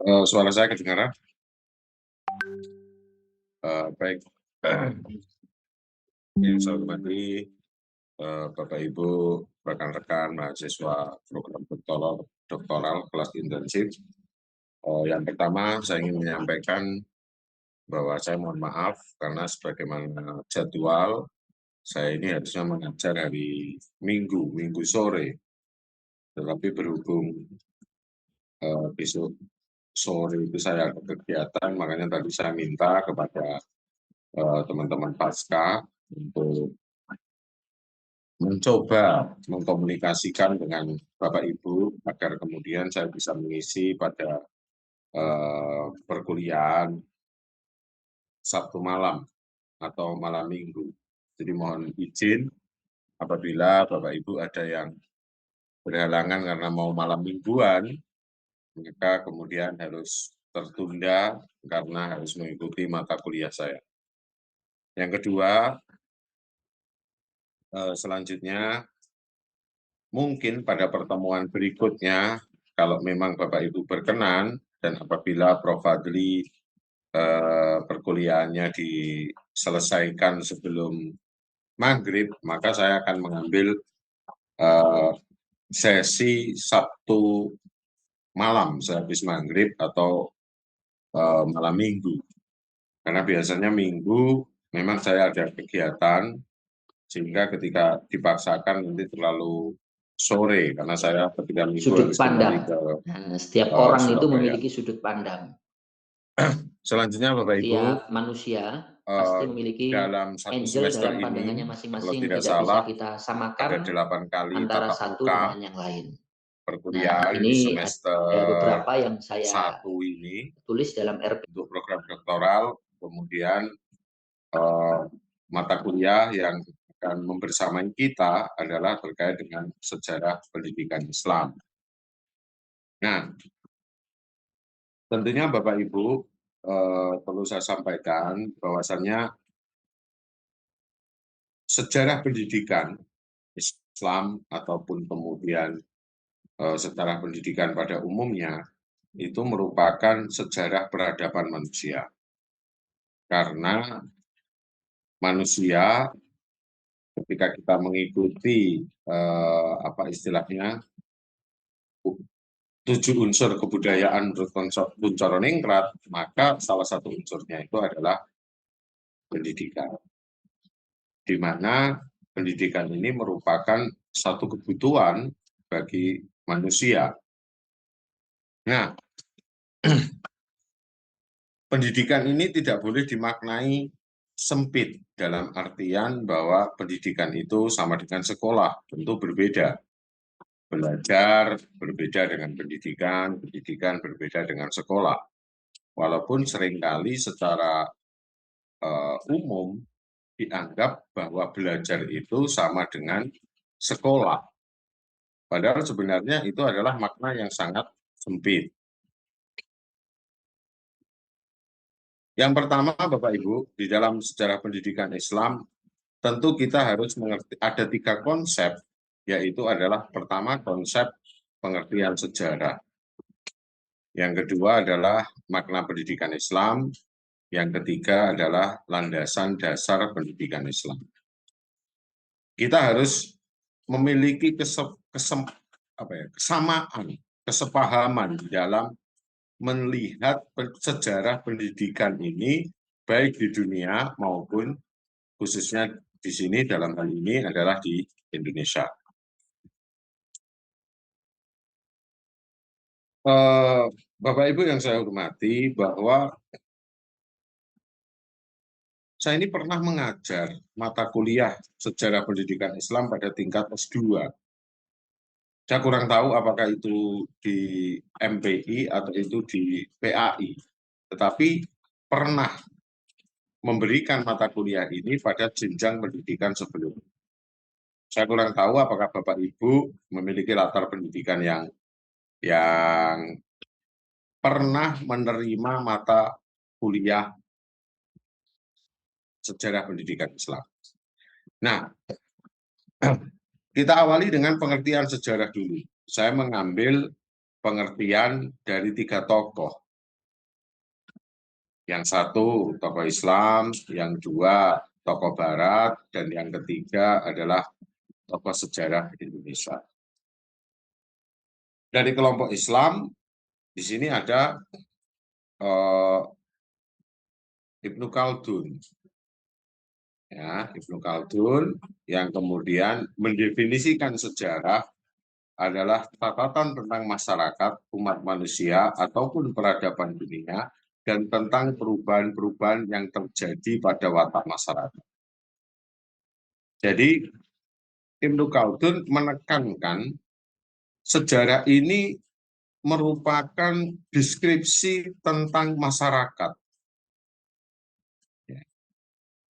Suara saya kedengaran? Baik. Yang saya hormati Bapak Ibu, rekan-rekan mahasiswa program doktoral kelas intensif. Yang pertama saya ingin menyampaikan bahwa saya mohon maaf karena sebagaimana jadwal saya ini harusnya mengajar hari Minggu sore, tetapi berhubung besok sore itu saya ada kegiatan, makanya tadi saya minta kepada teman-teman Pasca untuk mencoba mengkomunikasikan dengan Bapak Ibu agar kemudian saya bisa mengisi pada perkuliahan Sabtu malam atau malam Minggu. Jadi mohon izin apabila Bapak Ibu ada yang berhalangan karena mau malam mingguan, maka kemudian harus tertunda karena harus mengikuti mata kuliah saya. Yang kedua, selanjutnya mungkin pada pertemuan berikutnya, kalau memang Bapak Ibu berkenan, dan apabila Prof. Fadli perkuliahannya diselesaikan sebelum maghrib, maka saya akan mengambil sesi Sabtu malam sehabis maghrib atau malam minggu. Karena biasanya minggu memang saya ada kegiatan, sehingga ketika dipaksakan nanti terlalu sore, karena saya ketika minggu sudut harus kembali pandang. ke Nah, setiap orang itu Surabaya. memiliki sudut pandang. Selanjutnya Bapak Ibu, Setiap manusia pasti memiliki dalam satu angel semester dalam pandangannya ini, kalau masing-masing, tidak tidak bisa salah, kita ada samakan 8 kali antara tatap satu muka dengan yang lain. Nah, perkuliahan di ini ada semester beberapa yang saya 1 ini tulis dalam RP. untuk program doktoral, kemudian mata kuliah yang akan membersamai kita adalah terkait dengan sejarah pendidikan Islam. Nah, tentunya Bapak Ibu perlu saya sampaikan bahwasannya sejarah pendidikan Islam ataupun kemudian sejarah pendidikan pada umumnya itu merupakan sejarah peradaban manusia. Karena manusia ketika kita mengikuti apa istilahnya 7 unsur kebudayaan Buncoroningrat, maka salah satu unsurnya itu adalah pendidikan, di mana pendidikan ini merupakan satu kebutuhan bagi manusia. Nah, pendidikan ini tidak boleh dimaknai sempit dalam artian bahwa pendidikan itu sama dengan sekolah, tentu berbeda. Belajar berbeda dengan pendidikan, pendidikan berbeda dengan sekolah. Walaupun seringkali secara umum dianggap bahwa belajar itu sama dengan sekolah. Padahal sebenarnya itu adalah makna yang sangat sempit. Yang pertama, Bapak Ibu, di dalam sejarah pendidikan Islam, tentu kita harus mengerti ada 3 konsep, yaitu adalah pertama konsep pengertian sejarah. Yang kedua adalah makna pendidikan Islam, yang ketiga adalah landasan dasar pendidikan Islam. Kita harus memiliki kesamaan, kesepahaman di dalam melihat sejarah pendidikan ini, baik di dunia maupun khususnya di sini dalam hal ini adalah di Indonesia. Bapak Ibu yang saya hormati, bahwa saya ini pernah mengajar mata kuliah sejarah pendidikan Islam pada tingkat S2. Saya kurang tahu apakah itu di MPI atau itu di PAI, tetapi pernah memberikan mata kuliah ini pada jenjang pendidikan sebelumnya. Saya kurang tahu apakah Bapak Ibu memiliki latar pendidikan yang pernah menerima mata kuliah sejarah pendidikan Islam. Nah, kita awali dengan pengertian sejarah dulu. Saya mengambil pengertian dari 3 tokoh, Yang satu tokoh Islam, yang dua tokoh Barat, dan yang ketiga adalah tokoh sejarah Indonesia. Dari kelompok Islam, di sini ada Ibnu Khaldun. Ya, Ibnu Khaldun yang kemudian mendefinisikan sejarah adalah catatan tentang masyarakat, umat manusia, ataupun peradaban dunia, dan tentang perubahan-perubahan yang terjadi pada watak masyarakat. Jadi, Ibnu Khaldun menekankan sejarah ini merupakan deskripsi tentang masyarakat.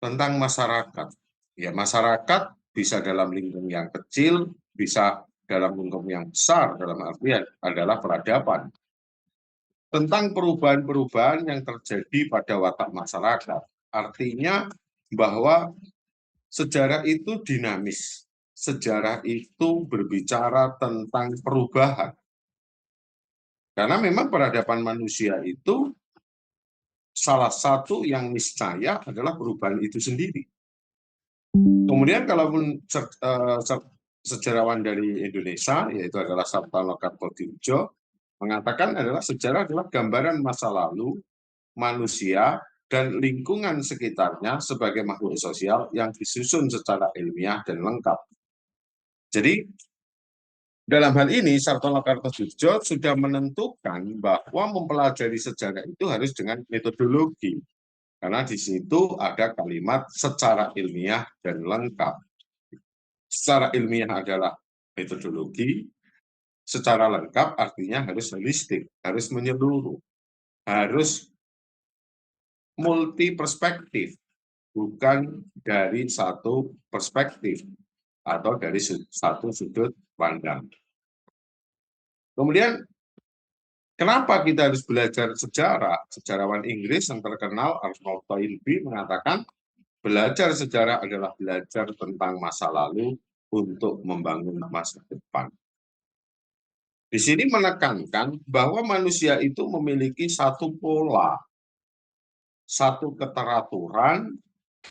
Tentang masyarakat. Ya, masyarakat bisa dalam lingkup yang kecil, bisa dalam lingkup yang besar, dalam artian adalah peradaban. Tentang perubahan-perubahan yang terjadi pada watak masyarakat. Artinya bahwa sejarah itu dinamis. Sejarah itu berbicara tentang perubahan. Karena memang peradaban manusia itu salah satu yang niscaya adalah perubahan itu sendiri. Kemudian kalaupun sejarawan dari Indonesia, yaitu adalah Sartono Kartodinjo, mengatakan adalah sejarah adalah gambaran masa lalu manusia dan lingkungan sekitarnya sebagai makhluk sosial yang disusun secara ilmiah dan lengkap. Jadi dalam hal ini Sartono Kartodinjo sudah menentukan bahwa mempelajari sejarah itu harus dengan metodologi. Karena di situ ada kalimat secara ilmiah dan lengkap. Secara ilmiah adalah metodologi, secara lengkap artinya harus holistik, harus menyeluruh, harus multi perspektif, bukan dari satu perspektif atau dari satu sudut pandang. Kemudian, kenapa kita harus belajar sejarah? Sejarawan Inggris yang terkenal Arnold Toynbee mengatakan belajar sejarah adalah belajar tentang masa lalu untuk membangun masa depan. Di sini menekankan bahwa manusia itu memiliki satu pola, satu keteraturan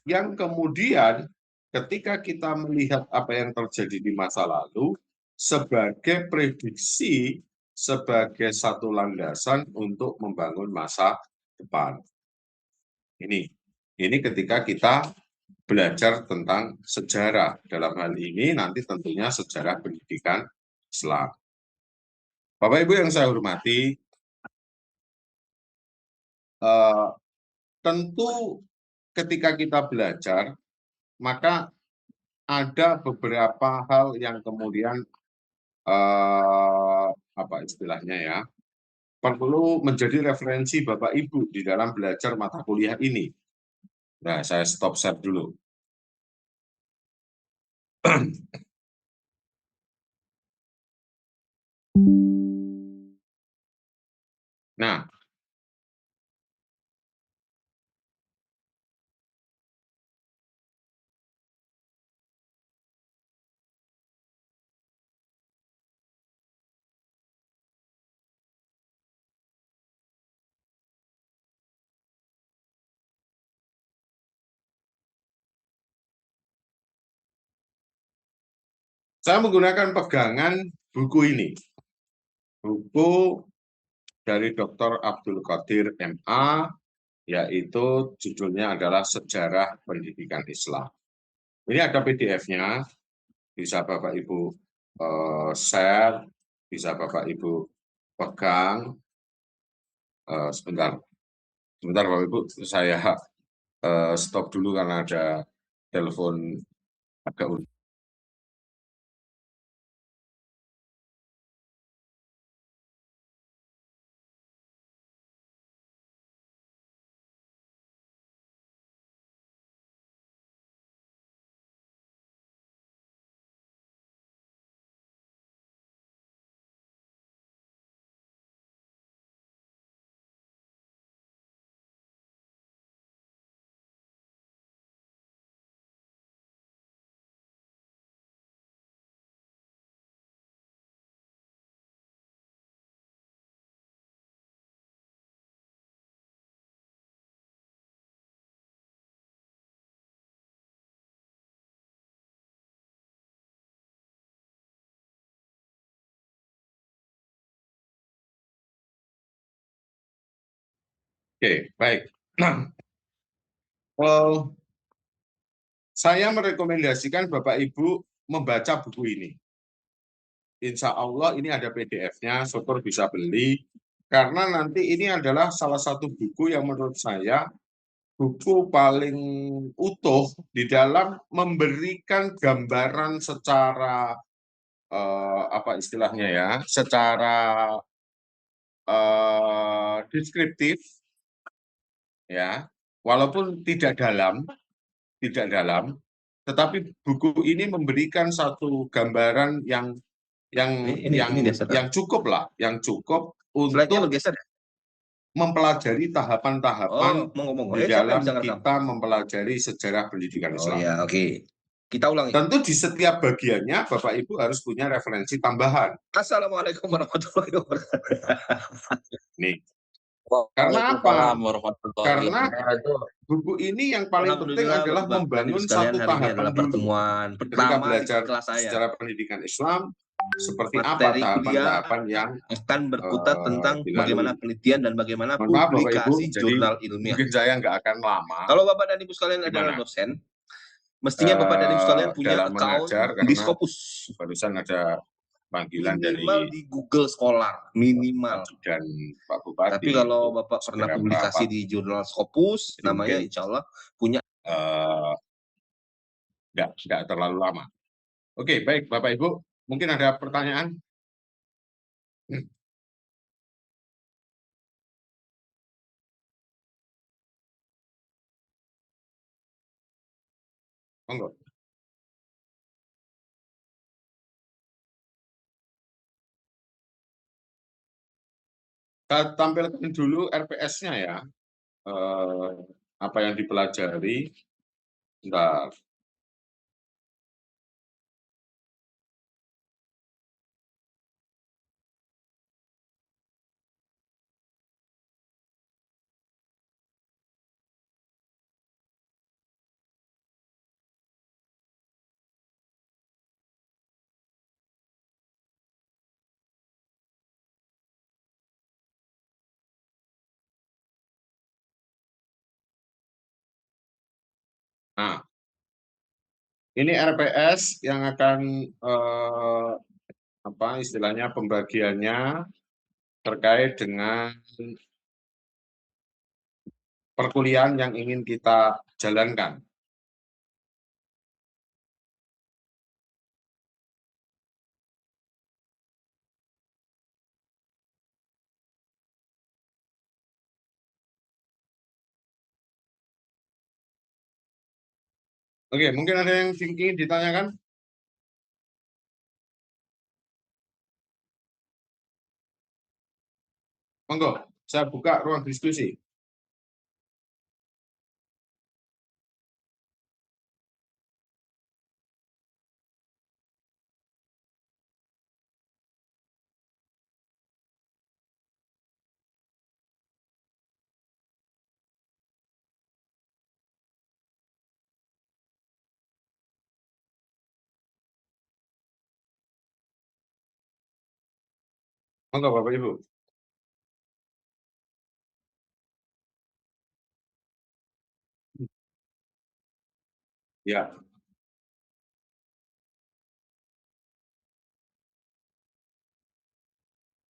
yang kemudian ketika kita melihat apa yang terjadi di masa lalu sebagai prediksi, sebagai satu landasan untuk membangun masa depan. Ini ketika kita belajar tentang sejarah. Dalam hal ini nanti tentunya sejarah pendidikan Islam. Bapak Ibu yang saya hormati, tentu ketika kita belajar, maka ada beberapa hal yang kemudian apa istilahnya ya, perlu menjadi referensi Bapak Ibu di dalam belajar mata kuliah ini. Nah, saya stop share dulu. Nah, saya menggunakan pegangan buku ini. Buku dari Dr. Abdul Qadir MA, yaitu judulnya adalah Sejarah Pendidikan Islam. Ini ada PDF-nya, bisa Bapak Ibu share, bisa Bapak Ibu pegang. Sebentar Bapak Ibu, saya stop dulu karena ada telepon agak urgent. Oke, baik. Saya merekomendasikan Bapak Ibu membaca buku ini. Insya Allah ini ada PDF-nya, syukur bisa beli. Karena nanti ini adalah salah satu buku yang menurut saya buku paling utuh di dalam memberikan gambaran secara apa istilahnya ya, secara deskriptif ya, walaupun tidak dalam, tetapi buku ini memberikan satu gambaran Ini dia, saudara. yang cukup lah, yang cukup Slide-nya untuk bergeser ya? mempelajari tahapan-tahapan Monggo. di Siapa yang dalam bisa ngerekam? kita mempelajari sejarah pendidikan Oh Islam. ya, oke. Kita ulangi. Tentu di setiap bagiannya Bapak Ibu harus punya referensi tambahan. Assalamualaikum warahmatullahi wabarakatuh. Nih, karena apa? Waalaikumsalam warahmatullahi Karena wabarakatuh. buku ini yang paling penting Alhamdulillah, adalah Bapak dan Ibu membangun sekalian, satu hari ini tahapan adalah dulu. pertemuan Ketika pertama di belajar kelas saya. sejarah pendidikan Islam, seperti apa Materi kuliah tahapan-tahapan yang akan berkutat tentang dilalui. bagaimana penelitian dan bagaimana Mohon maaf, Bapak, Ibu, publikasi jadi jurnal ilmiah. mungkin saya nggak akan lama. Kalau Bapak dan Ibu sekalian adalah Gimana? dosen, mestinya Bapak dan Ibu sekalian punya dalam account mengajar, di karena Scopus. barusan ada panggilan Minimal dari di Google Scholar, minimal. dan Pak Bupati. Tapi kalau Bapak pernah segera publikasi merapat. di jurnal Scopus, Jadi namanya mungkin, insya Allah punya. nggak terlalu lama. Oke, baik Bapak Ibu, mungkin ada pertanyaan? Monggo. Kita tampilkan dulu RPS-nya ya, apa yang dipelajari. Bentar. Nah, ini RPS yang akan apa istilahnya pembagiannya terkait dengan perkuliahan yang ingin kita jalankan. Oke, mungkin ada yang ingin ditanyakan? Monggo, saya buka ruang diskusi. Monggo Bapak Ibu. Ya.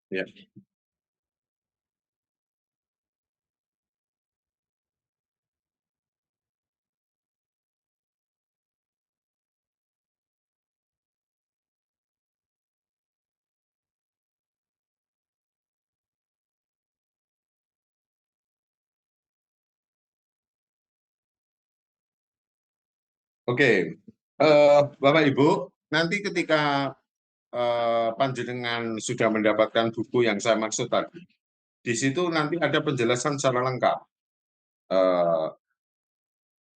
Ya. Oke, Bapak Ibu, nanti ketika panjenengan sudah mendapatkan buku yang saya maksud tadi, di situ nanti ada penjelasan secara lengkap.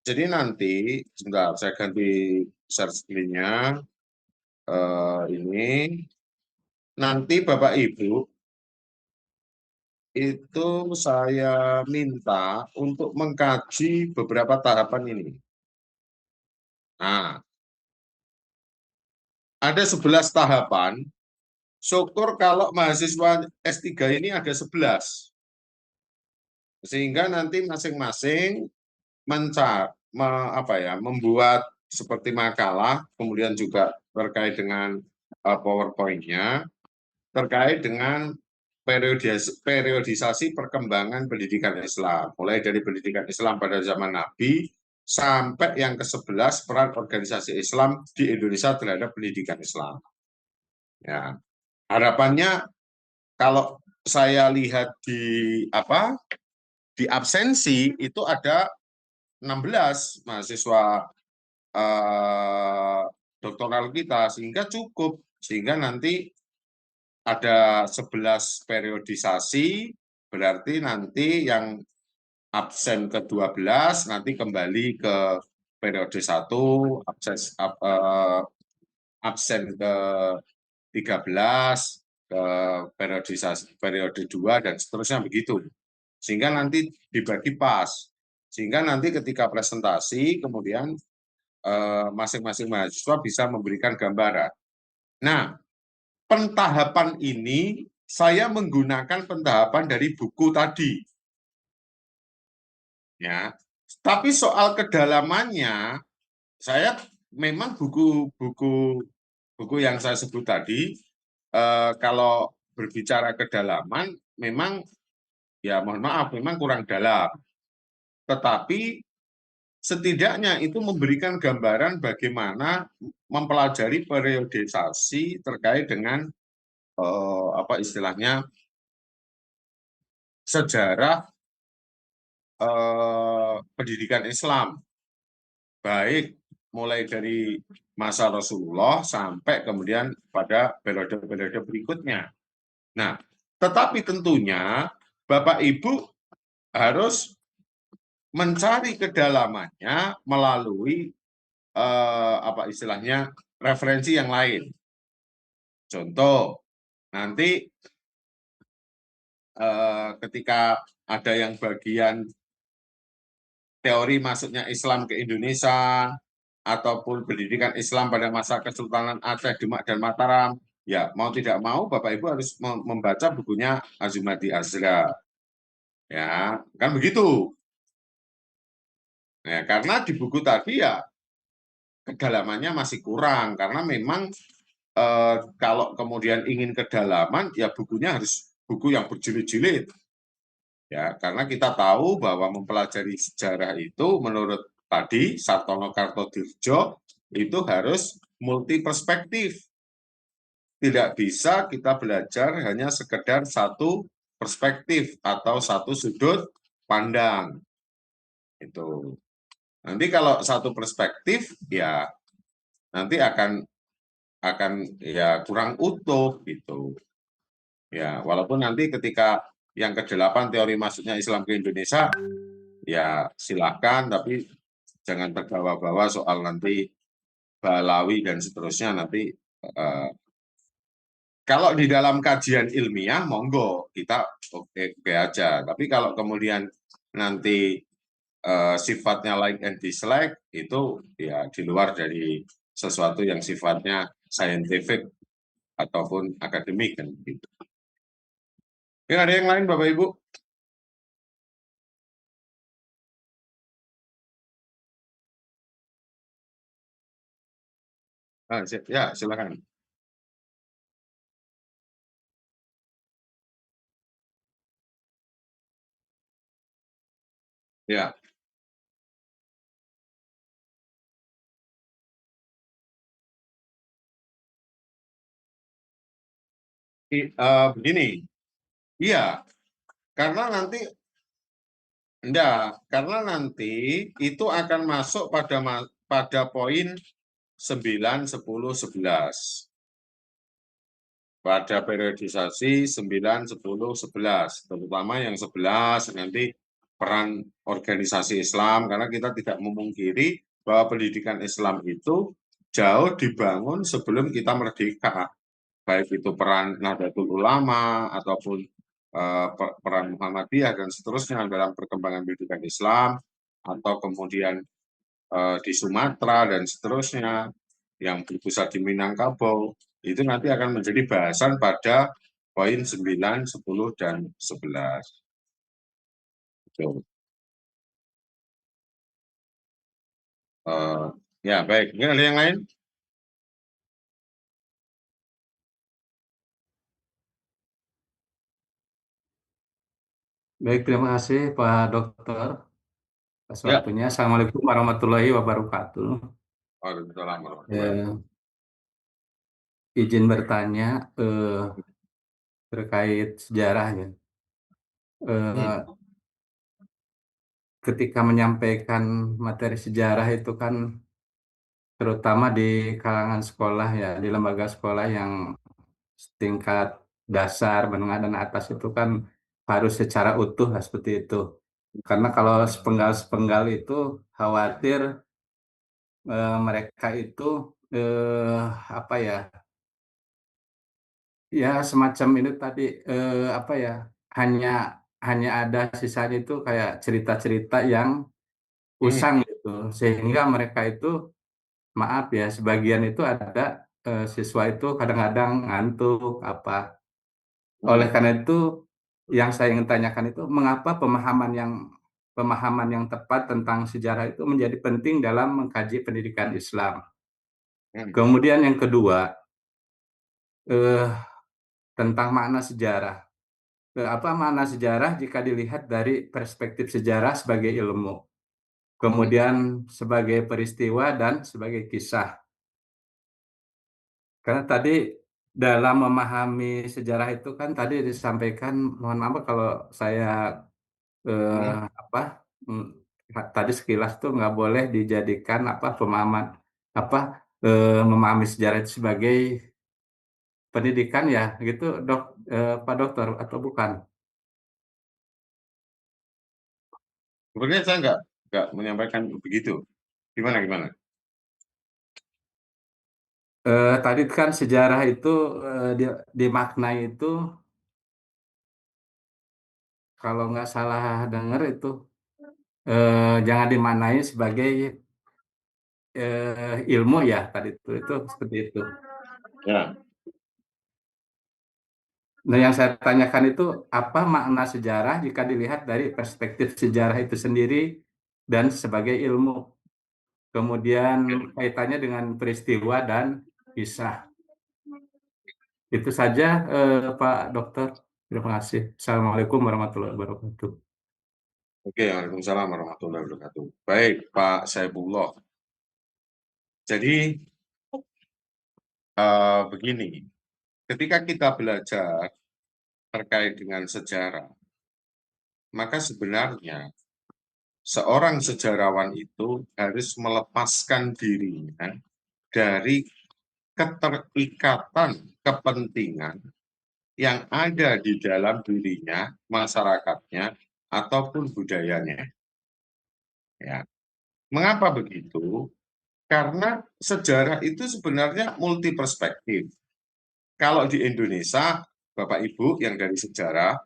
Jadi nanti, sebentar, saya ganti share screen-nya. Ini, nanti Bapak Ibu, itu saya minta untuk mengkaji beberapa tahapan ini. Nah, ada 11 tahapan, syukur kalau mahasiswa S3 ini ada 11. Sehingga nanti masing-masing membuat seperti makalah, kemudian juga terkait dengan PowerPoint-nya, terkait dengan periodisasi perkembangan pendidikan Islam, mulai dari pendidikan Islam pada zaman Nabi sampai yang ke-11 peran organisasi Islam di Indonesia terhadap pendidikan Islam. Ya, harapannya kalau saya lihat di absensi itu ada 16 mahasiswa doktoral kita, sehingga cukup, sehingga nanti ada 11 periodisasi, berarti nanti yang absen ke-12 nanti kembali ke periode 1, absen ke-13, ke periode 2, dan seterusnya begitu. Sehingga nanti dibagi pas. Sehingga nanti ketika presentasi, kemudian masing-masing mahasiswa bisa memberikan gambaran. Nah, pentahapan ini saya menggunakan pentahapan dari buku tadi. Ya. Tapi soal kedalamannya, saya memang buku yang saya sebut tadi, kalau berbicara kedalaman, memang ya mohon maaf, memang kurang dalam. Tetapi setidaknya itu memberikan gambaran bagaimana mempelajari periodisasi terkait dengan istilahnya sejarah pendidikan Islam, baik mulai dari masa Rasulullah sampai kemudian pada periode-periode berikutnya. Nah, tetapi tentunya Bapak Ibu harus mencari kedalamannya melalui referensi yang lain. Contoh, nanti ketika ada yang bagian teori masuknya Islam ke Indonesia ataupun pendidikan Islam pada masa Kesultanan Aceh, Demak, dan Mataram, ya mau tidak mau Bapak Ibu harus membaca bukunya Azumati Azra. Ya, kan begitu. Nah, karena di buku tadi ya kedalamannya masih kurang, karena memang kalau kemudian ingin kedalaman, ya bukunya harus buku yang berjilid-jilid. Ya, karena kita tahu bahwa mempelajari sejarah itu menurut tadi Sartono Kartodirjo itu harus multi perspektif. Tidak bisa kita belajar hanya sekedar satu perspektif atau satu sudut pandang. Itu. Nanti kalau satu perspektif ya nanti akan ya kurang utuh gitu. Ya, walaupun nanti ketika yang ke-8 teori masuknya Islam ke Indonesia, ya silakan, tapi jangan terbawa-bawa soal nanti Balawi dan seterusnya nanti. Kalau di dalam kajian ilmiah, monggo kita oke aja. Tapi kalau kemudian nanti sifatnya like and dislike, itu ya di luar dari sesuatu yang sifatnya scientific ataupun akademik kan gitu. Mungkin ada yang lain Bapak Ibu? Ya, silakan. Ya, begini. Iya, karena nanti itu akan masuk pada poin 9, 10, 11. Pada periodisasi 9, 10, 11, terutama yang 11 nanti peran organisasi Islam, karena kita tidak memungkiri bahwa pendidikan Islam itu jauh dibangun sebelum kita merdeka, baik itu peran Nahdlatul Ulama ataupun peran Muhammadiyah dan seterusnya dalam perkembangan pendidikan Islam, atau kemudian di Sumatera dan seterusnya yang berpusat di Minangkabau, itu nanti akan menjadi bahasan pada poin 9, 10, dan 11. Tuh. Ya baik, mungkin ada yang lain? Baik, terima kasih Pak Dokter atas Ya. waktunya. Assalamualaikum warahmatullahi wabarakatuh. Waalaikumsalam warahmatullahi wabarakatuh. Eh, izin bertanya terkait sejarahnya. Ketika menyampaikan materi sejarah itu kan terutama di kalangan sekolah ya, di lembaga sekolah yang tingkat dasar, menengah dan atas itu kan harus secara utuh lah seperti itu. Karena kalau sepenggal-sepenggal itu khawatir mereka itu eh, apa ya? Ya semacam ini tadi apa ya? Hanya hanya ada sisanya itu kayak cerita-cerita yang Hmm. usang gitu, sehingga mereka itu maaf ya sebagian itu ada siswa itu kadang-kadang ngantuk apa. Oleh Hmm. karena itu yang saya ingin tanyakan itu mengapa pemahaman yang tepat tentang sejarah itu menjadi penting dalam mengkaji pendidikan Islam. Hmm. Kemudian yang kedua eh, tentang makna sejarah. Apa makna sejarah jika dilihat dari perspektif sejarah sebagai ilmu, Hmm. kemudian sebagai peristiwa dan sebagai kisah. Karena tadi dalam memahami sejarah itu kan tadi disampaikan, mohon maaf kalau saya Hmm. apa mm, tadi sekilas tuh nggak boleh dijadikan apa pemahaman apa memahami sejarah itu sebagai pendidikan ya gitu dok Pak Dokter atau bukan? Sebenarnya saya nggak menyampaikan begitu. Gimana gimana? Tadi kan sejarah itu dimaknai itu kalau nggak salah dengar itu jangan dimaknai sebagai ilmu ya tadi itu seperti itu. Ya. Nah, yang saya tanyakan itu apa makna sejarah jika dilihat dari perspektif sejarah itu sendiri dan sebagai ilmu. Kemudian kaitannya dengan peristiwa dan kisah. Itu saja Pak Dokter. Terima kasih. Assalamualaikum warahmatullahi wabarakatuh. Oke, waalaikumsalam warahmatullahi wabarakatuh. Baik, Pak Saifullah. Jadi begini, ketika kita belajar terkait dengan sejarah, maka sebenarnya seorang sejarawan itu harus melepaskan dirinya dari keterikatan kepentingan yang ada di dalam dirinya, masyarakatnya, ataupun budayanya. Ya. Mengapa begitu? Karena sejarah itu sebenarnya multi perspektif. Kalau di Indonesia, Bapak Ibu yang dari sejarah,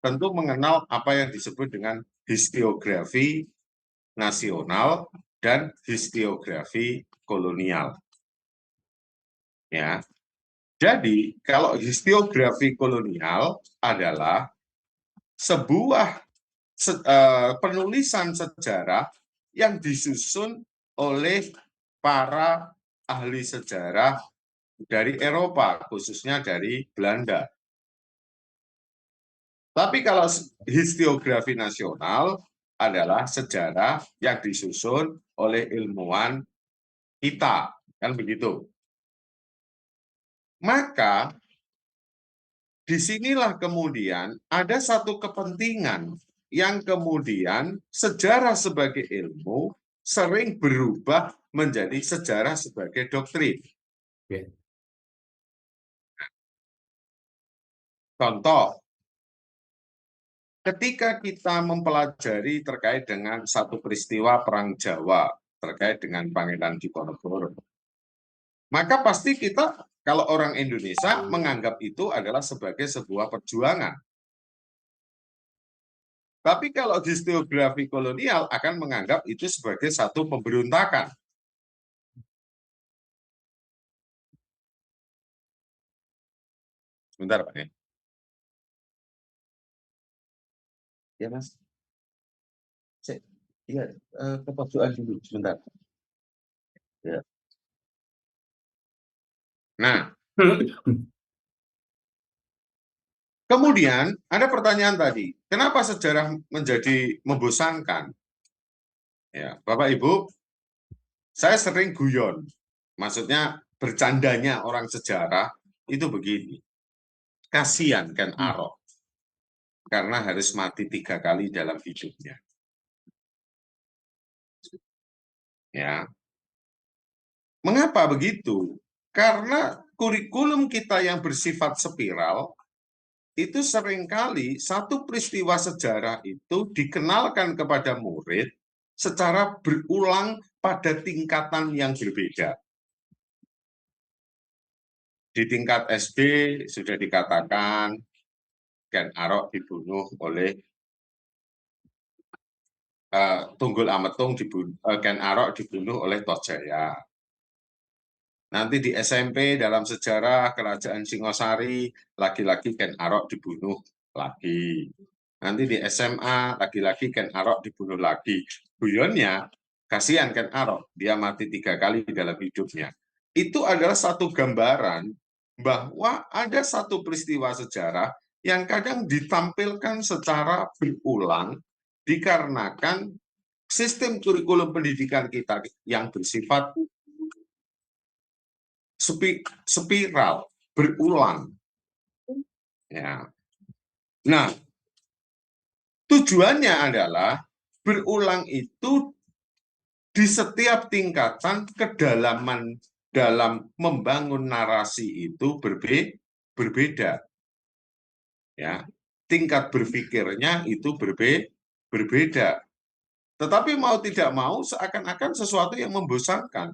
tentu mengenal apa yang disebut dengan historiografi nasional dan historiografi kolonial. Ya, jadi kalau historiografi kolonial adalah sebuah penulisan sejarah yang disusun oleh para ahli sejarah dari Eropa, khususnya dari Belanda. Tapi kalau historiografi nasional adalah sejarah yang disusun oleh ilmuwan kita, kan begitu. Maka disinilah kemudian ada satu kepentingan yang kemudian sejarah sebagai ilmu sering berubah menjadi sejarah sebagai doktrin. Oke. Contoh, ketika kita mempelajari terkait dengan satu peristiwa Perang Jawa, terkait dengan Pangeran Diponegoro, maka pasti kita, kalau orang Indonesia, menganggap itu adalah sebagai sebuah perjuangan. Tapi kalau historiografi kolonial akan menganggap itu sebagai satu pemberontakan. Sebentar, Pak. Ya, Mas. Iya, ke pojokan dulu sebentar. Ya. Nah, kemudian ada pertanyaan tadi, kenapa sejarah menjadi membosankan? Ya, Bapak Ibu, saya sering guyon, maksudnya bercandanya orang sejarah itu begini, kasihan Ken Arok karena harus mati 3 kali dalam hidupnya. Ya, mengapa begitu? Karena kurikulum kita yang bersifat spiral itu seringkali satu peristiwa sejarah itu dikenalkan kepada murid secara berulang pada tingkatan yang berbeda. Di tingkat SD sudah dikatakan Ken Arok dibunuh oleh Tunggul Ametung, Ken Arok dibunuh oleh Tohjaya. Nanti di SMP dalam sejarah Kerajaan Singosari, lagi-lagi Ken Arok dibunuh lagi. Nanti di SMA, lagi-lagi Ken Arok dibunuh lagi. Guyonnya, kasihan Ken Arok, dia mati 3 kali dalam hidupnya. Itu adalah satu gambaran bahwa ada satu peristiwa sejarah yang kadang ditampilkan secara berulang dikarenakan sistem kurikulum pendidikan kita yang bersifat spiral, berulang. Ya. Nah, tujuannya adalah berulang itu di setiap tingkatan kedalaman dalam membangun narasi itu berbeda. Ya, tingkat berpikirnya itu berbeda. Tetapi mau tidak mau seakan-akan sesuatu yang membosankan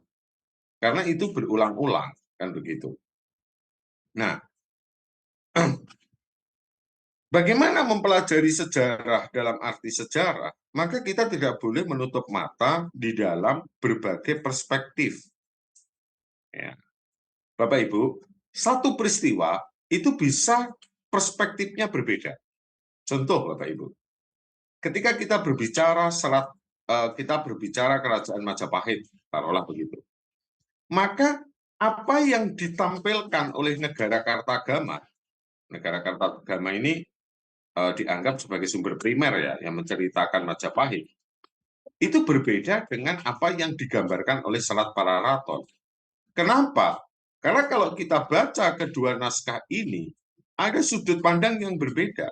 karena itu berulang-ulang, kan begitu. Nah, bagaimana mempelajari sejarah dalam arti sejarah? Maka kita tidak boleh menutup mata di dalam berbagai perspektif. Ya. Bapak Ibu, satu peristiwa itu bisa perspektifnya berbeda. Contoh Bapak Ibu, ketika kita berbicara Kerajaan Majapahit, taruhlah begitu, maka apa yang ditampilkan oleh negara Kartagama ini dianggap sebagai sumber primer ya, yang menceritakan Majapahit, itu berbeda dengan apa yang digambarkan oleh Selat Pararaton. Kenapa? Karena kalau kita baca kedua naskah ini, ada sudut pandang yang berbeda.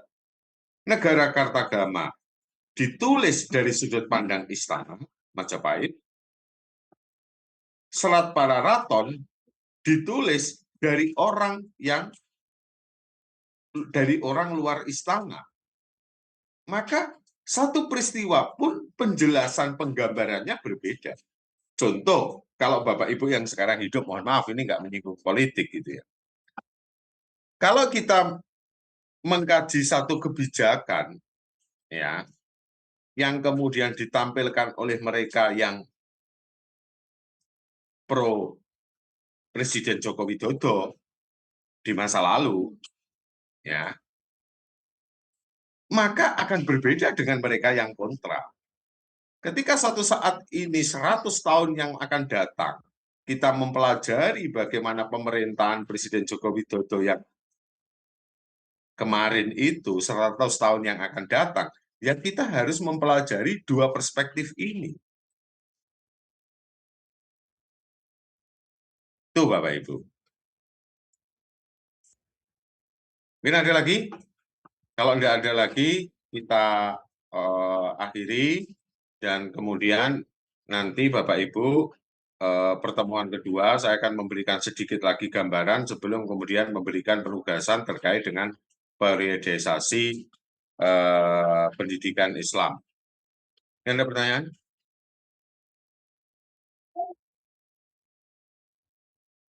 Negara Kartagama ditulis dari sudut pandang istana Majapahit, Selat Pararaton ditulis dari orang luar istana. Maka satu peristiwa pun penjelasan penggambarannya berbeda. Contoh, kalau Bapak Ibu yang sekarang hidup, mohon maaf ini nggak menyinggung politik gitu ya. Kalau kita mengkaji satu kebijakan ya yang kemudian ditampilkan oleh mereka yang pro Presiden Joko Widodo di masa lalu, ya, maka akan berbeda dengan mereka yang kontra. Ketika suatu saat ini 100 tahun yang akan datang, kita mempelajari bagaimana pemerintahan Presiden Joko Widodo yang kemarin itu 100 tahun yang akan datang, ya kita harus mempelajari dua perspektif ini. Itu Bapak Ibu. Mungkin ada lagi? Kalau tidak ada lagi, kita akhiri dan kemudian nanti Bapak Ibu pertemuan kedua saya akan memberikan sedikit lagi gambaran sebelum kemudian memberikan penugasan terkait dengan periodisasi pendidikan Islam. Ada pertanyaan?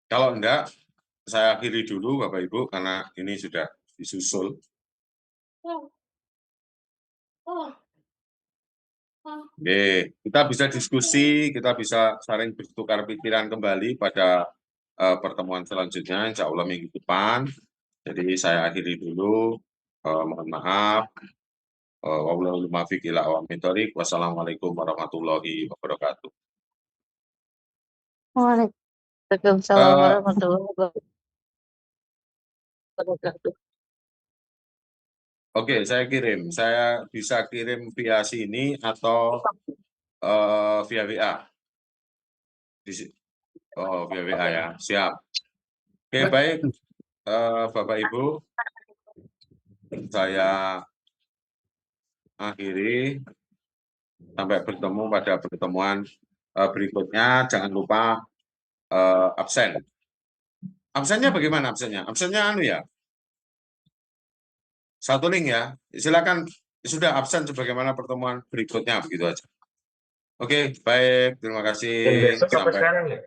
Kalau enggak, saya akhiri dulu Bapak Ibu karena ini sudah disusul. Oke, kita bisa diskusi, kita bisa saling bertukar pikiran kembali pada pertemuan selanjutnya, insya Allah minggu depan. Jadi saya akhiri dulu, mohon maaf. Wallahul muwaffiq ila aqwamit thoriq. Wassalamualaikum warahmatullahi wabarakatuh. Waalaikumsalam Eh, warahmatullahi wabarakatuh. Oke, saya bisa kirim via sini atau via WA. Via WA ya, siap. Oke, baik, Bapak Ibu, saya akhiri. Sampai bertemu pada pertemuan berikutnya. Jangan lupa absen. Absennya bagaimana absennya? Absennya ya, satu link ya. Silakan, sudah absen sebagaimana pertemuan berikutnya, begitu aja. Oke, baik, terima kasih. Dan besok sampai Sampai sekarang ya?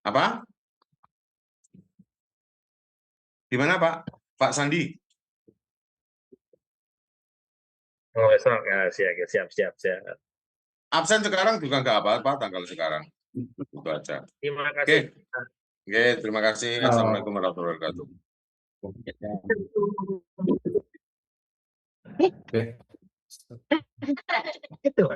apa? Di mana Pak? Pak Sandi? Oh, besok ya, siap. Absen sekarang juga nggak apa-apa tanggal sekarang. Itu aja. Terima Oke, kasih. oke, terima kasih. Assalamualaikum warahmatullahi wabarakatuh. Itu,